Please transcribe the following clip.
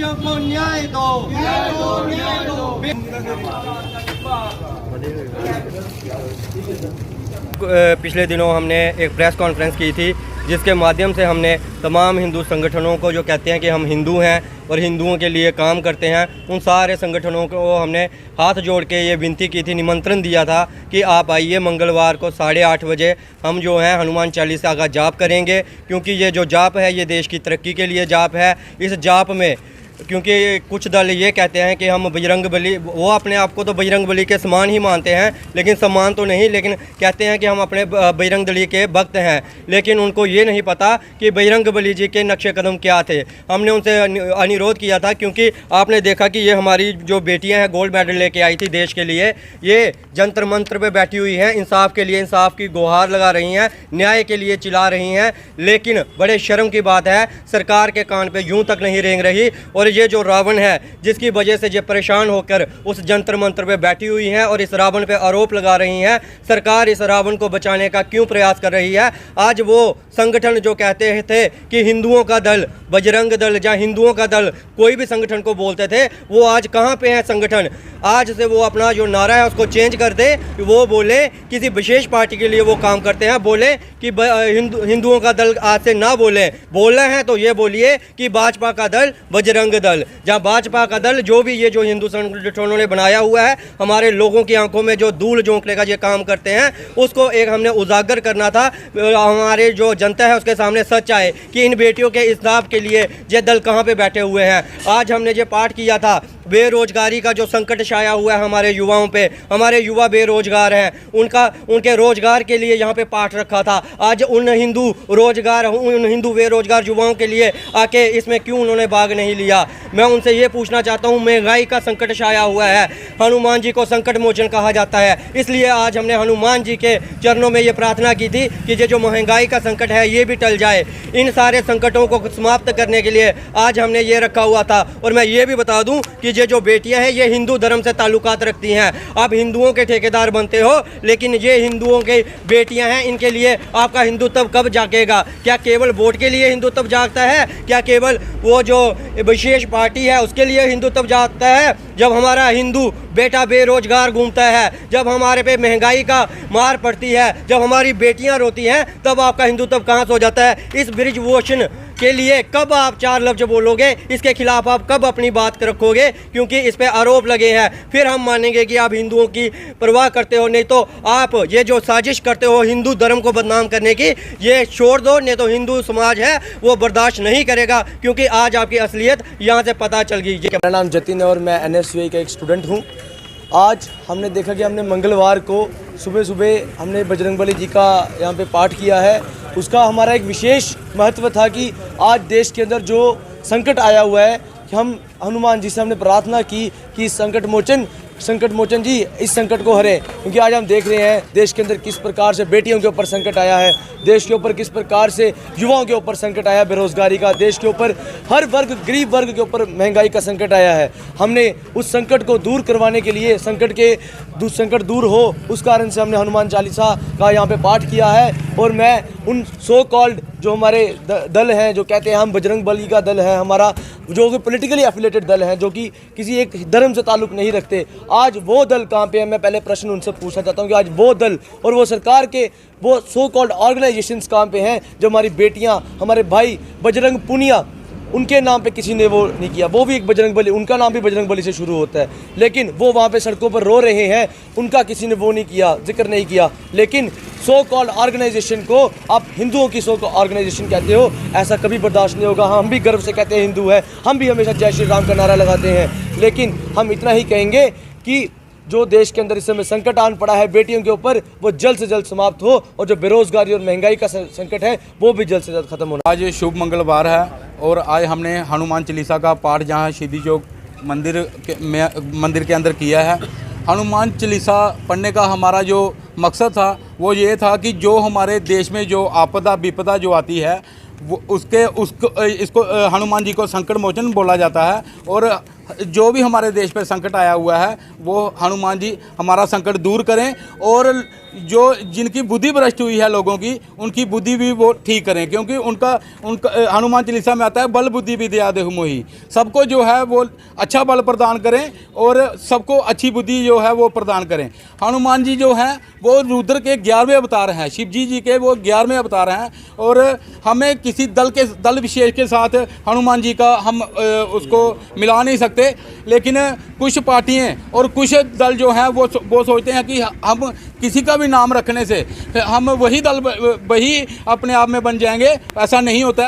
बेटियों को न्याय दो, न्याय दो, न्याय दो। पिछले दिनों हमने एक प्रेस कॉन्फ्रेंस की थी जिसके माध्यम से हमने तमाम हिंदू संगठनों को जो कहते हैं कि हम हिंदू हैं और हिंदुओं के लिए काम करते हैं, उन सारे संगठनों को हमने हाथ जोड़ के ये विनती की थी, निमंत्रण दिया था कि आप आइए मंगलवार को 8:30 बजे हम जो हैं हनुमान चालीसा का जाप करेंगे, क्योंकि ये जो जाप है ये देश की तरक्की के लिए जाप है। इस जाप में क्योंकि कुछ दल ये कहते हैं कि हम बजरंग बली, वो अपने आप को तो बजरंग बली के समान ही मानते हैं, लेकिन समान तो नहीं, लेकिन कहते हैं कि हम अपने बजरंग दली के भक्त हैं, लेकिन उनको ये नहीं पता कि बजरंग बली जी के नक्शे कदम क्या थे। हमने उनसे अनुरोध किया था, क्योंकि आपने देखा कि ये हमारी जो बेटियां हैं गोल्ड मेडल लेके आई थी देश के लिए, ये जंतर मंत्र पे बैठी हुई हैं, इंसाफ के लिए इंसाफ की गुहार लगा रही हैं, न्याय के लिए चिल्ला रही हैं, लेकिन बड़े शर्म की बात है सरकार के कान पे यूं तक नहीं रेंग रही। और ये जो रावण है जिसकी वजह से ये परेशान होकर उस जंतर मंत्र पे बैठी हुई हैं और इस रावण पे आरोप लगा रही हैं, सरकार इस रावण को बचाने का क्यों प्रयास कर रही है? आज वो संगठन जो कहते थे कि हिंदुओं का दल, बजरंग दल या हिंदुओं का दल, कोई भी संगठन को बोलते थे, वो आज कहाँ पे है संगठन? आज से वो अपना जो नारा है उसको चेंज कर दे, वो बोले किसी विशेष पार्टी के लिए वो काम करते हैं, बोले कि हिंदुओं का दल आज से ना बोलना है तो ये बोलिए कि भाजपा का दल बजरंग दल, जहाँ भाजपा का दल जो भी ये जो हिंदू संगठनों ने बनाया हुआ है हमारे लोगों की आंखों में जो धूल झोंकने का ये काम करते हैं, उसको एक हमने उजागर करना था, हमारे जो जनता है उसके सामने सच आए कि इन बेटियों के इंसाफ के लिए ये दल कहाँ पे बैठे हुए हैं। आज हमने ये पाठ किया था, बेरोजगारी का जो संकट छाया हुआ है हमारे युवाओं पे, हमारे युवा बेरोजगार हैं, उनके रोजगार के लिए यहाँ पे पाठ रखा था। आज उन हिंदू बेरोजगार युवाओं के लिए आके इसमें क्यों उन्होंने भाग नहीं लिया? मैं उनसे ये पूछना चाहता हूँ, महंगाई का संकट छाया हुआ है, हनुमान जी को संकट मोचन कहा जाता है, इसलिए आज हमने हनुमान जी के चरणों में ये प्रार्थना की थी कि ये जो महंगाई का संकट है ये भी टल जाए। इन सारे संकटों को समाप्त करने के लिए आज हमने ये रखा हुआ था। और मैं ये भी बता दूँ कि ये जो बेटियां हैं ये हिंदू धर्म से ताल्लुकात रखती हैं। आप हिंदुओं के ठेकेदार बनते हो, लेकिन ये हिंदुओं की बेटियां हैं, इनके लिए आपका हिंदुत्व कब जागेगा? क्या केवल वोट के लिए हिंदुत्व जागता है? क्या केवल वो जो विशेष पार्टी है उसके लिए हिंदुत्व जागता है? जब हमारा हिंदू बेटा बेरोजगार घूमता है, जब हमारे पे महंगाई का मार पड़ती है, जब हमारी बेटियां रोती हैं, तब आपका हिंदुत्व कहाँ से हो जाता है? इस ब्रिज वोशन के लिए कब आप 4 लफ्ज बोलोगे? इसके खिलाफ आप कब अपनी बात रखोगे? क्योंकि इस पे आरोप लगे हैं, फिर हम मानेंगे कि आप हिंदुओं की परवाह करते हो, नहीं तो आप ये जो साजिश करते हो हिंदू धर्म को बदनाम करने की, ये छोड़ दो, नहीं तो हिंदू समाज है वो बर्दाश्त नहीं करेगा, क्योंकि आज आपकी असलियत यहाँ से पता चल गई। मेरा नाम जतिन है और मैं NSUI का एक स्टूडेंट हूँ। आज हमने देखा कि हमने मंगलवार को सुबह सुबह हमने बजरंगबली जी का यहाँ पे पाठ किया है। उसका हमारा एक विशेष महत्व था कि आज देश के अंदर जो संकट आया हुआ है, कि हम हनुमान जी से हमने प्रार्थना की कि संकट मोचन जी इस संकट को हरें, क्योंकि आज हम देख रहे हैं देश के अंदर किस प्रकार से बेटियों के ऊपर संकट आया है, देश के ऊपर किस प्रकार से युवाओं के ऊपर संकट आया बेरोजगारी का, देश के ऊपर हर वर्ग गरीब वर्ग के ऊपर महंगाई का संकट आया है। हमने उस संकट को दूर करवाने के लिए संकट दूर हो उस कारण से हमने हनुमान चालीसा का यहाँ पे पाठ किया है। और मैं उन सो कॉल्ड जो हमारे दल हैं जो कहते हैं हम बजरंग बली का दल है, हमारा जो कि पॉलिटिकली एफिलेटेड दल हैं, जो कि किसी एक धर्म से ताल्लुक़ नहीं रखते, आज वो दल कहाँ पे है? मैं पहले प्रश्न उनसे पूछना चाहता हूँ कि आज वो दल और वो सरकार के वो सो कॉल्ड ऑर्गेनाइजेशंस कहाँ पे हैं? जो हमारी बेटियाँ, हमारे भाई बजरंग पुनिया, उनके नाम पे किसी ने वो नहीं किया। वो भी एक बजरंग बली, उनका नाम भी बजरंग बली से शुरू होता है, लेकिन वो वहाँ पे सड़कों पर रो रहे हैं, उनका किसी ने वो नहीं किया, जिक्र नहीं किया। लेकिन सो कॉल्ड ऑर्गेनाइजेशन को आप हिंदुओं की सो कॉल्ड ऑर्गेनाइजेशन कहते हो, ऐसा कभी बर्दाश्त नहीं होगा। हम भी गर्व से कहते हैं हिंदू है, हम भी हमेशा जय श्री राम का नारा लगाते हैं, लेकिन हम इतना ही कहेंगे कि जो देश के अंदर इस समय संकट आन पड़ा है बेटियों के ऊपर, वो जल्द से जल्द समाप्त हो, और जो बेरोजगारी और महंगाई का संकट है वो भी जल्द से जल्द खत्म होना। आज शुभ मंगलवार है और आज हमने हनुमान चालीसा का पाठ जहाँ शहीदी चौक मंदिर के अंदर किया है। हनुमान चालीसा पढ़ने का हमारा जो मकसद था वो ये था कि जो हमारे देश में जो आपदा विपदा जो आती है वो इसको हनुमान जी को संकट मोचन बोला जाता है। और जो भी हमारे देश पर संकट आया हुआ है वो हनुमान जी हमारा संकट दूर करें, और जो जिनकी बुद्धि भ्रष्ट हुई है लोगों की, उनकी बुद्धि भी वो ठीक करें, क्योंकि उनका हनुमान चालीसा में आता है बल बुद्धि विद्या देहु मोहि। सबको जो है वो अच्छा बल प्रदान करें और सबको अच्छी बुद्धि जो है वो प्रदान करें। हनुमान जी जो हैं वो रुद्र के 11वें अवतार हैं, शिव जी के वो 11वें अवतार हैं, और हमें किसी दल विशेष के साथ हनुमान जी का हम उसको मिला नहीं सकते। लेकिन कुछ पार्टियाँ और कुछ दल जो हैं वो सोचते हैं कि हम किसी का भी नाम रखने से हम वही दल वही अपने आप में बन जाएंगे। ऐसा नहीं होता है।